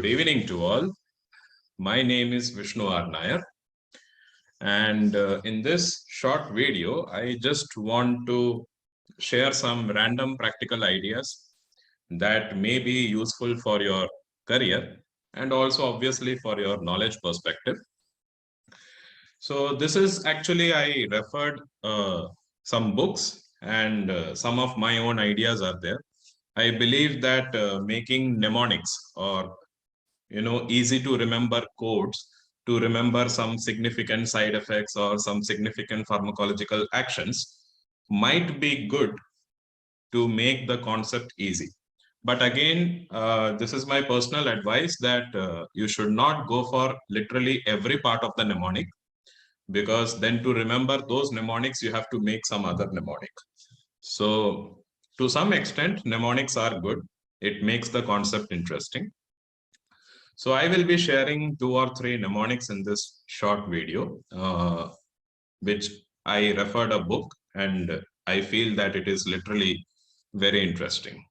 evening to all. My name is Vishnu R. Nair, and in this short video, I just want to share some random practical ideas that may be useful for your career and also obviously for your knowledge perspective. So this is actually I referred some books and some of my own ideas are there. I believe that making mnemonics or easy to remember codes to remember some significant side effects or some significant pharmacological actions might be good to make the concept easy. But again, this is my personal advice that you should not go for literally every part of the mnemonic, because then to remember those mnemonics, you have to make some other mnemonic. So to some extent, mnemonics are good. It makes the concept interesting. So I will be sharing 2 or 3 mnemonics in this short video, which I referred a book and I feel that it is literally very interesting.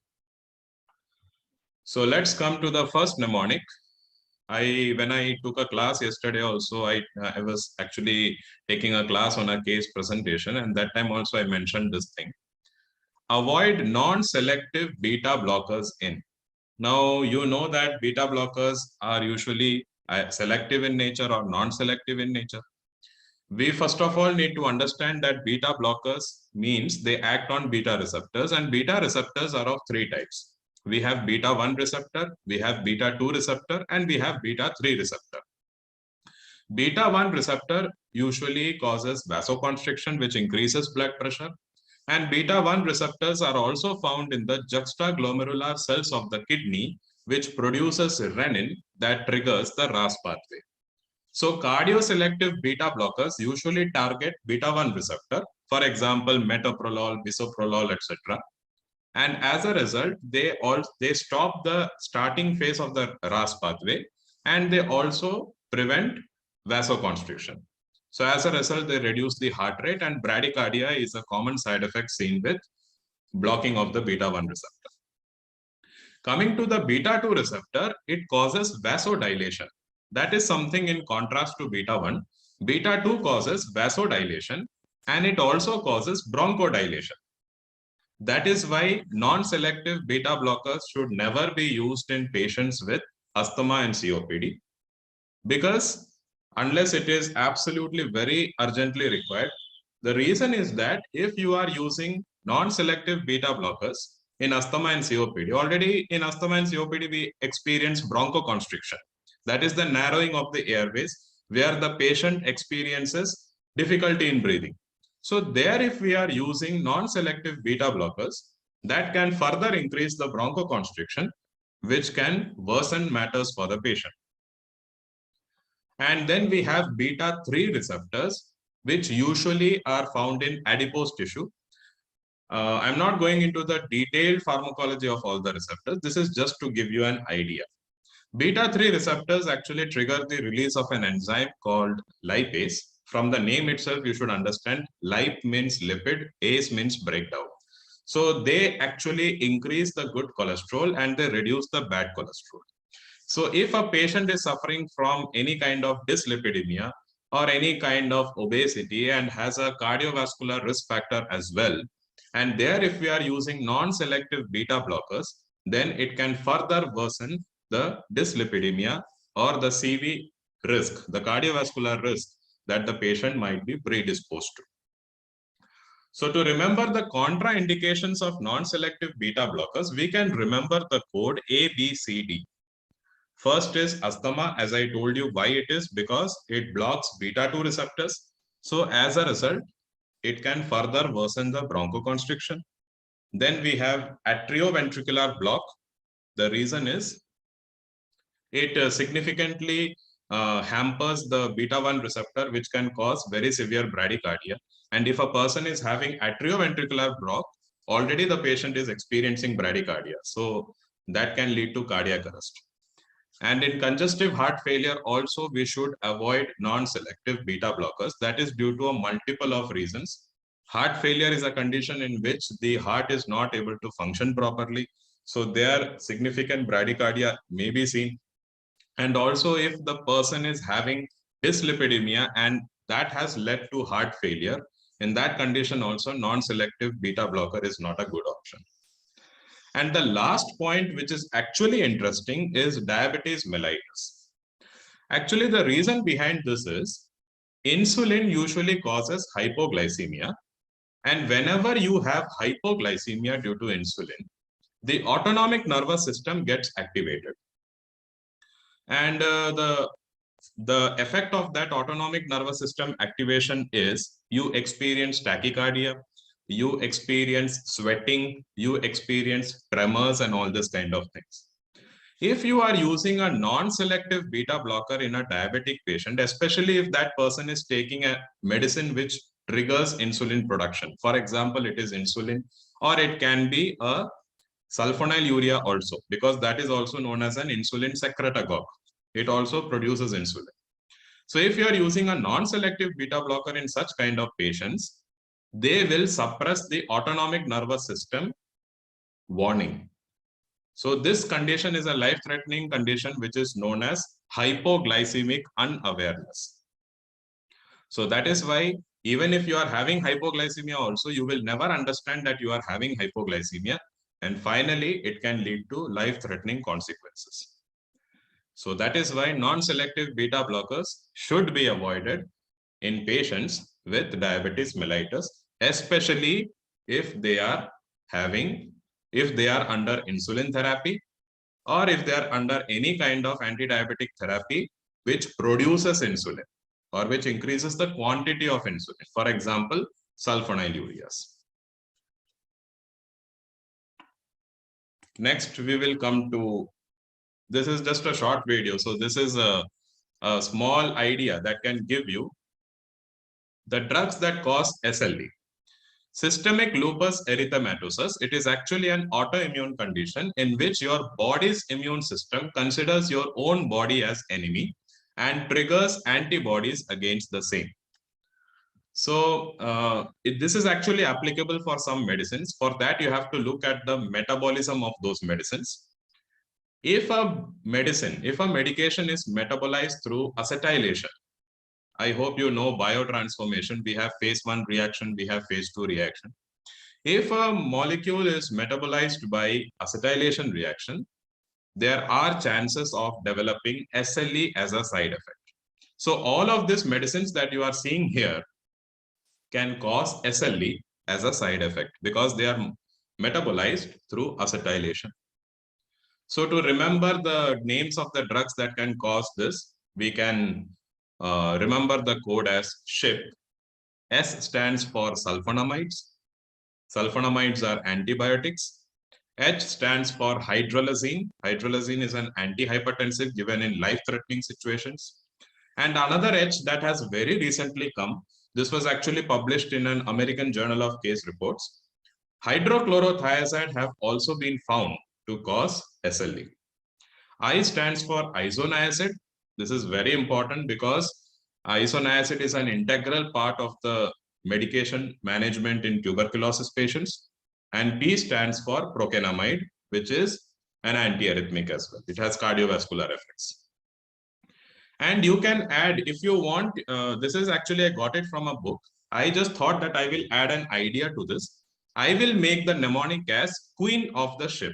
So let's come to the first mnemonic. When I took a class yesterday also, I was actually taking a class on a case presentation, and that time also I mentioned this thing. Avoid non-selective beta blockers in. Now, you know that beta blockers are usually selective in nature or non-selective in nature. We first of all need to understand that beta blockers means they act on beta receptors, and beta receptors are of 3 types. We have beta 1 receptor, we have beta 2 receptor, and we have beta 3 receptor. Beta 1 receptor usually causes vasoconstriction, which increases blood pressure. And beta 1 receptors are also found in the juxtaglomerular cells of the kidney, which produces renin that triggers the RAS pathway. So cardioselective beta blockers usually target beta 1 receptor, for example, metoprolol, bisoprolol, etc. And as a result, they stop the starting phase of the RAS pathway, and they also prevent vasoconstriction. So as a result, they reduce the heart rate, and bradycardia is a common side effect seen with blocking of the beta 1 receptor. Coming to the beta 2 receptor, it causes vasodilation. That is something in contrast to beta 1. Beta 2 causes vasodilation, and it also causes bronchodilation. That is why non-selective beta blockers should never be used in patients with asthma and COPD, because unless it is absolutely very urgently required. The reason is that if you are using non-selective beta blockers in asthma and COPD, already in asthma and COPD, we experience bronchoconstriction. That is the narrowing of the airways where the patient experiences difficulty in breathing. So there, if we are using non-selective beta blockers, that can further increase the bronchoconstriction, which can worsen matters for the patient. And then we have beta 3 receptors, which usually are found in adipose tissue. I'm not going into the detailed pharmacology of all the receptors. This is just to give you an idea. Beta 3 receptors actually trigger the release of an enzyme called lipase. From the name itself, you should understand lip means lipid, ase means breakdown. So they actually increase the good cholesterol and they reduce the bad cholesterol. So if a patient is suffering from any kind of dyslipidemia or any kind of obesity and has a cardiovascular risk factor as well, and there if we are using non-selective beta blockers, then it can further worsen the dyslipidemia or the CV risk, the cardiovascular risk that the patient might be predisposed to. So to remember the contraindications of non-selective beta blockers, we can remember the code ABCD. First is asthma, as I told you why it is, because it blocks beta 2 receptors. So as a result, it can further worsen the bronchoconstriction. Then we have atrioventricular block. The reason is it significantly hampers the beta 1 receptor, which can cause very severe bradycardia. And if a person is having atrioventricular block, already the patient is experiencing bradycardia. So that can lead to cardiac arrest. And in congestive heart failure also, we should avoid non-selective beta blockers. That is due to a multiple of reasons. Heart failure is a condition in which the heart is not able to function properly. So there significant bradycardia may be seen. And also if the person is having dyslipidemia and that has led to heart failure, in that condition also non-selective beta blocker is not a good option. And the last point, which is actually interesting, is diabetes mellitus. Actually, the reason behind this is insulin usually causes hypoglycemia. And whenever you have hypoglycemia due to insulin, the autonomic nervous system gets activated. And the effect of that autonomic nervous system activation is you experience tachycardia, you experience sweating, you experience tremors and all this kind of things. If you are using a non-selective beta blocker in a diabetic patient, especially if that person is taking a medicine which triggers insulin production, for example, it is insulin, or it can be a sulfonylurea also, because that is also known as an insulin secretagogue. It also produces insulin. So if you are using a non-selective beta blocker in such kind of patients, they will suppress the autonomic nervous system warning. So this condition is a life-threatening condition which is known as hypoglycemic unawareness. So that is why even if you are having hypoglycemia also, you will never understand that you are having hypoglycemia. And finally, it can lead to life-threatening consequences. So that is why non-selective beta blockers should be avoided in patients with diabetes mellitus, especially if they are under insulin therapy, or if they are under any kind of anti-diabetic therapy which produces insulin or which increases the quantity of insulin. For example, sulfonylureas. Next, we will come to, this is just a short video. So this is a small idea that can give you the drugs that cause SLE. Systemic lupus erythematosus, it is actually an autoimmune condition in which your body's immune system considers your own body as enemy and triggers antibodies against the same. So this is actually applicable for some medicines. For that, you have to look at the metabolism of those medicines. If a medication is metabolized through acetylation, I hope you know biotransformation. We have phase 1 reaction, we have phase 2 reaction. If a molecule is metabolized by acetylation reaction, there are chances of developing SLE as a side effect. So all of these medicines that you are seeing here can cause SLE as a side effect because they are metabolized through acetylation. So to remember the names of the drugs that can cause this, we can remember the code as SHIP. S stands for sulfonamides. Sulfonamides are antibiotics. H stands for hydralazine. Hydralazine is an antihypertensive given in life-threatening situations. And another H that has very recently come, this was actually published in an American Journal of Case Reports. Hydrochlorothiazide have also been found to cause SLE. I stands for isoniazid. This is very important because isoniazid is an integral part of the medication management in tuberculosis patients. And P stands for procainamide, which is an antiarrhythmic as well. It has cardiovascular effects. And you can add, if you want, this is actually, I got it from a book. I just thought that I will add an idea to this. I will make the mnemonic as queen of the ship.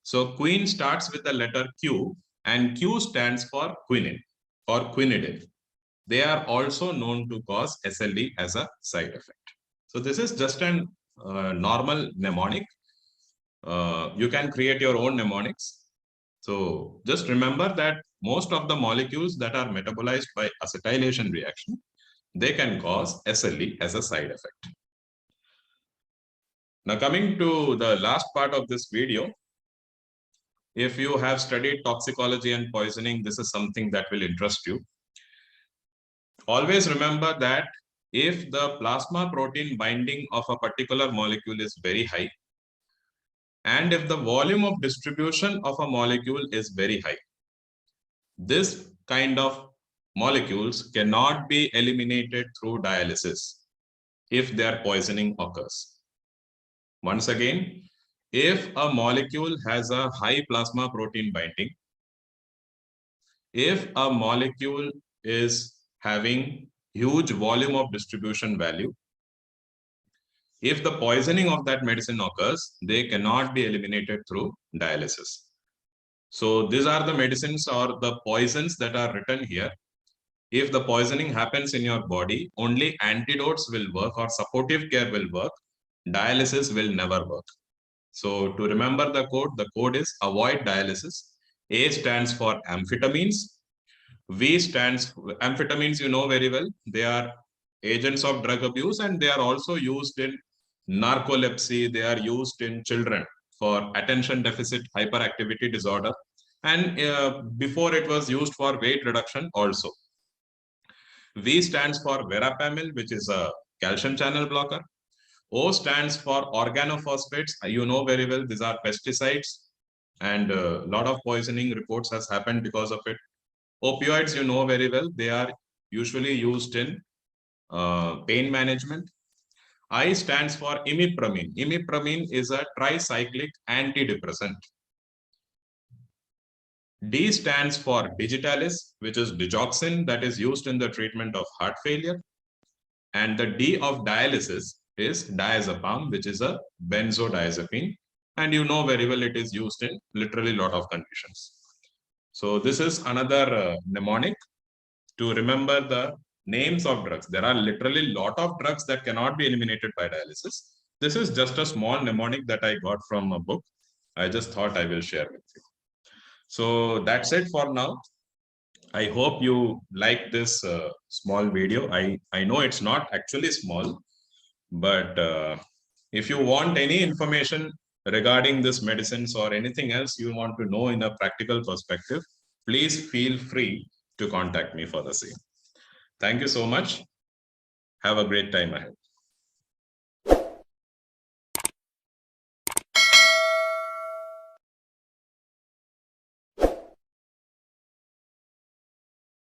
So queen starts with the letter Q, and Q stands for quinine or quinidine. They are also known to cause SLE as a side effect. So this is just an normal mnemonic. You can create your own mnemonics. So just remember that most of the molecules that are metabolized by acetylation reaction, they can cause SLE as a side effect. Now coming to the last part of this video, if you have studied toxicology and poisoning, this is something that will interest you. Always remember that if the plasma protein binding of a particular molecule is very high, and if the volume of distribution of a molecule is very high, this kind of molecules cannot be eliminated through dialysis if their poisoning occurs. Once again, if a molecule has a high plasma protein binding, if a molecule is having huge volume of distribution value, if the poisoning of that medicine occurs, they cannot be eliminated through dialysis. So these are the medicines or the poisons that are written here. If the poisoning happens in your body, only antidotes will work or supportive care will work. Dialysis will never work. So to remember the code is avoid dialysis. A stands for amphetamines. V stands for amphetamines, you know very well. They are agents of drug abuse and they are also used in narcolepsy. They are used in children for attention deficit hyperactivity disorder. And before it was used for weight reduction also. V stands for verapamil, which is a calcium channel blocker. O stands for organophosphates. You know very well, these are pesticides and a lot of poisoning reports has happened because of it. Opioids, you know very well, they are usually used in pain management. I stands for imipramine. Imipramine is a tricyclic antidepressant. D stands for digitalis, which is digoxin that is used in the treatment of heart failure. And the D of dialysis is diazepam, which is a benzodiazepine. And you know very well it is used in literally a lot of conditions. So this is another mnemonic to remember the names of drugs. There are literally a lot of drugs that cannot be eliminated by dialysis. This is just a small mnemonic that I got from a book. I just thought I will share with you. So that's it for now. I hope you like this small video. I know it's not actually small, but if you want any information regarding this medicines or anything else you want to know in a practical perspective, please feel free to contact me for the same. Thank you so much. Have a great time ahead.